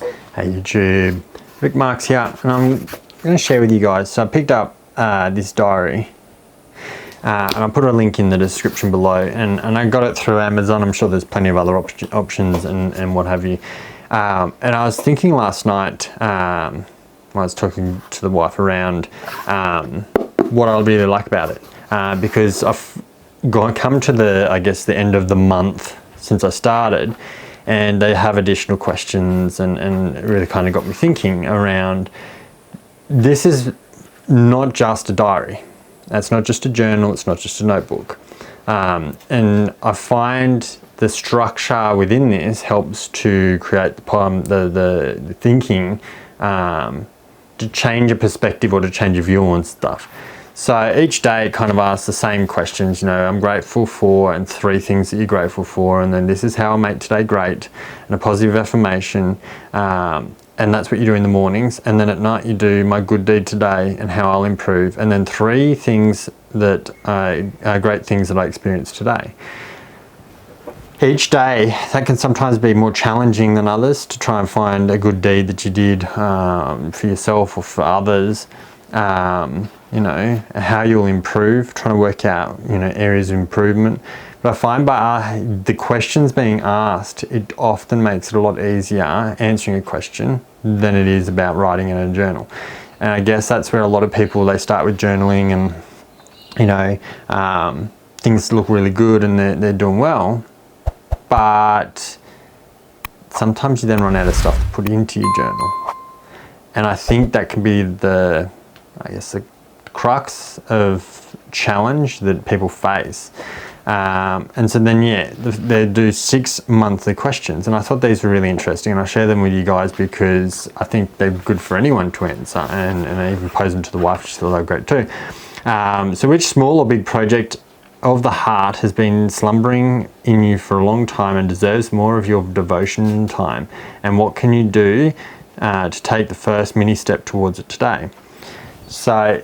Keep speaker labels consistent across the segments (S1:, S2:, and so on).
S1: Hey YouTube, Rick Marks here, and I'm going to share with you guys. So I picked up this diary, and I put a link in the description below, and I got it through Amazon. I'm sure there's plenty of other options and what have you. And I was thinking last night, when I was talking to the wife around what I really like about it, because I've come to the end of the month since I started, and they have additional questions, and it really kind of got me thinking around, this is not just a diary. It's not just a journal, it's not just a notebook. And I find the structure within this helps to create the thinking, to change a perspective or to change a view on stuff. So each day it kind of asks the same questions, I'm grateful for, and 3 things that you're grateful for, and then this is how I make today great, and a positive affirmation, and that's what you do in the mornings, and then at night you do my good deed today and how I'll improve, and then 3 things that are great things that I experienced today. Each day, that can sometimes be more challenging than others, to try and find a good deed that you did for yourself or for others. How you'll improve, trying to work out, areas of improvement. But I find by the questions being asked, it often makes it a lot easier answering a question than it is about writing in a journal. And I guess that's where a lot of people, they start with journaling and, things look really good and they're doing well. But sometimes you then run out of stuff to put into your journal. And I think that can be the crux of challenge that people face. And so then, they do 6 monthly questions. And I thought these were really interesting, and I'll share them with you guys because I think they're good for anyone to answer. And I even pose them to the wife, she thought they were great too. So which small or big project of the heart has been slumbering in you for a long time and deserves more of your devotion and time? And what can you do to take the first mini step towards it today? So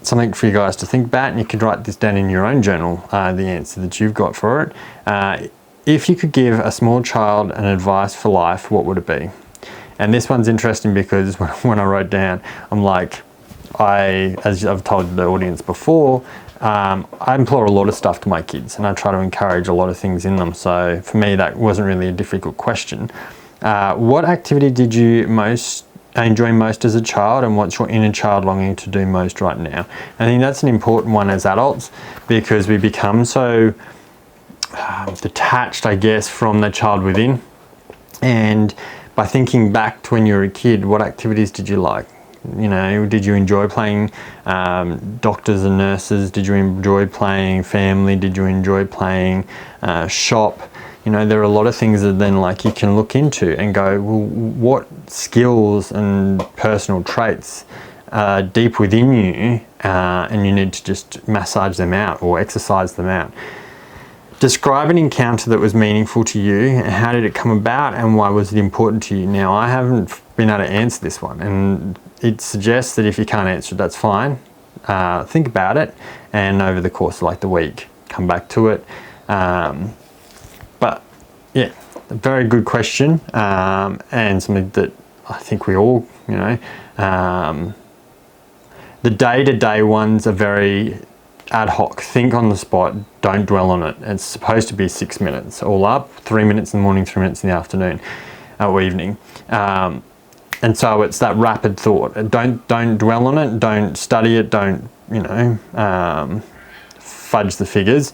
S1: something for you guys to think about, and you could write this down in your own journal, the answer that you've got for it. If you could give a small child an advice for life, what would it be? And this one's interesting because when I wrote down, I'm like, as I've told the audience before, I implore a lot of stuff to my kids, and I try to encourage a lot of things in them. So for me, that wasn't really a difficult question. What activity did you enjoy most as a child, and what's your inner child longing to do most right now? I think that's an important one as adults, because we become so detached, I guess, from the child within. And by thinking back to when you were a kid, what activities did you like? Did you enjoy playing doctors and nurses? Did you enjoy playing family? Did you enjoy playing shop? There are a lot of things that then you can look into and go, well, what skills and personal traits are deep within you, and you need to just massage them out or exercise them out. Describe an encounter that was meaningful to you, and how did it come about, and why was it important to you? Now, I haven't been able to answer this one, and it suggests that if you can't answer it, that's fine. Think about it, and over the course of the week, come back to it. But yeah, a very good question, and something that I think we all, the day-to-day ones are very ad hoc. Think on the spot, don't dwell on it. It's supposed to be 6 minutes all up, 3 minutes in the morning, 3 minutes in the afternoon or evening. And so it's that rapid thought. Don't dwell on it, don't study it, don't, fudge the figures.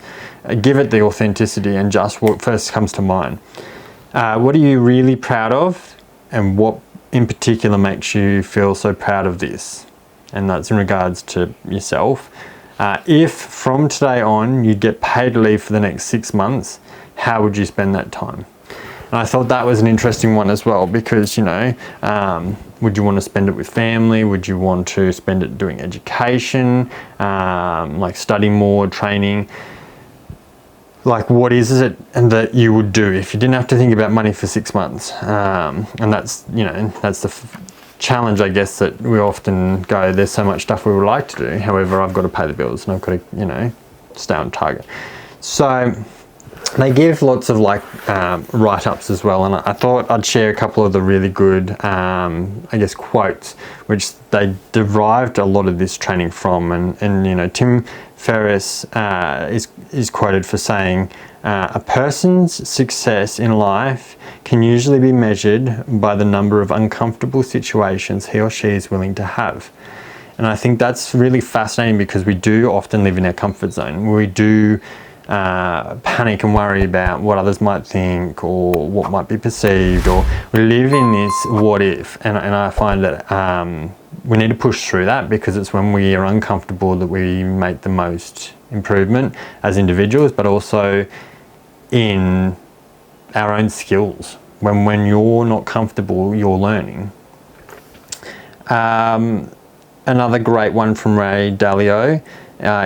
S1: Give it the authenticity and just what first comes to mind. What are you really proud of, and what in particular makes you feel so proud of this? And that's in regards to yourself. If from today on you get paid leave for the next 6 months, how would you spend that time? And I thought that was an interesting one as well, because, would you want to spend it with family? Would you want to spend it doing education, studying more, training? What is it that you would do if you didn't have to think about money for 6 months? And that's, that's the challenge, I guess, that we often go, there's so much stuff we would like to do. However, I've got to pay the bills and I've got to, stay on target. So they give lots of like write-ups as well, and I thought I'd share a couple of the really good, I guess, quotes, which they derived a lot of this training from. And you know, Tim Ferriss is quoted for saying, a person's success in life can usually be measured by the number of uncomfortable situations he or she is willing to have. And I think that's really fascinating, because we do often live in our comfort zone. We do panic and worry about what others might think or what might be perceived, or we live in this what if. And I find that we need to push through that, because it's when we are uncomfortable that we make the most improvement as individuals, but also in our own skills. When you're not comfortable, you're learning. Another great one from Ray Dalio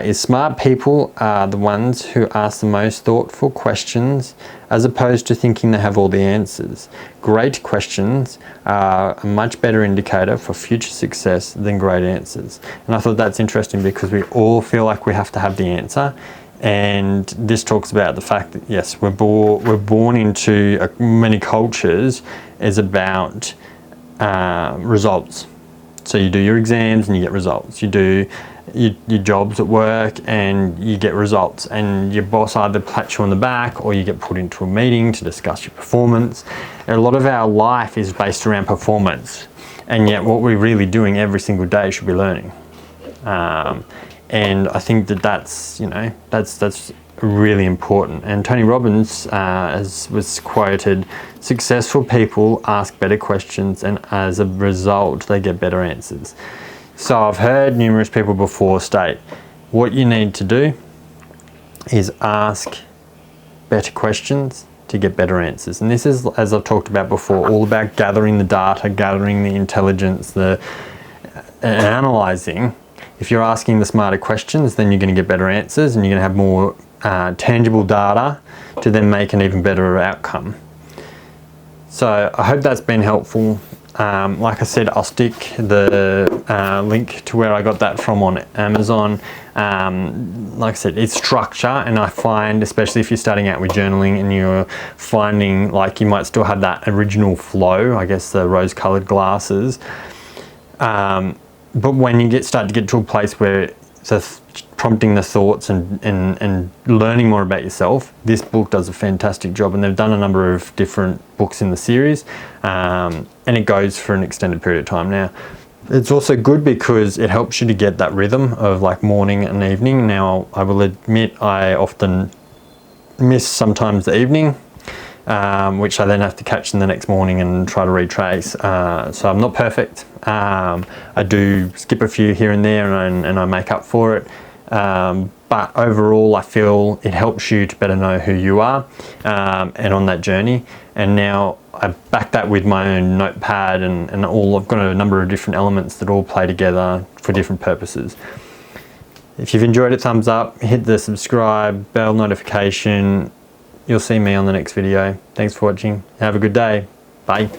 S1: is, smart people are the ones who ask the most thoughtful questions, as opposed to thinking they have all the answers. Great questions are a much better indicator for future success than great answers. And I thought that's interesting, because we all feel like we have to have the answer. And this talks about the fact that, yes, we're born into many cultures is about results. So you do your exams and you get results. You do your jobs at work and you get results. And your boss either pats you on the back, or you get put into a meeting to discuss your performance. And a lot of our life is based around performance. And yet what we're really doing every single day should be learning. And I think that's really important. And Tony Robbins was quoted, successful people ask better questions, and as a result they get better answers. So I've heard numerous people before state, what you need to do is ask better questions to get better answers. And this is, as I've talked about before, all about gathering the data, gathering the intelligence, and analysing. If you're asking the smarter questions, then you're going to get better answers, and you're going to have more tangible data to then make an even better outcome. So I hope that's been helpful. Like I said, I'll stick the link to where I got that from on Amazon. Like I said, it's structure, and I find, especially if you're starting out with journaling and you're finding like you might still have that original flow, I guess the rose-colored glasses, but when you start to get to a place where it's prompting the thoughts and learning more about yourself, this book does a fantastic job. And they've done a number of different books in the series, and it goes for an extended period of time. Now, it's also good because it helps you to get that rhythm of like morning and evening. Now, I will admit I often miss sometimes the evening, which I then have to catch in the next morning and try to retrace. So I'm not perfect. I do skip a few here and there, and I make up for it. But overall, I feel it helps you to better know who you are, and on that journey. And now I back that with my own notepad and I've got a number of different elements that all play together for different purposes. If you've enjoyed it, thumbs up, hit the subscribe, bell notification. You'll see me on the next video. Thanks for watching. Have a good day. Bye.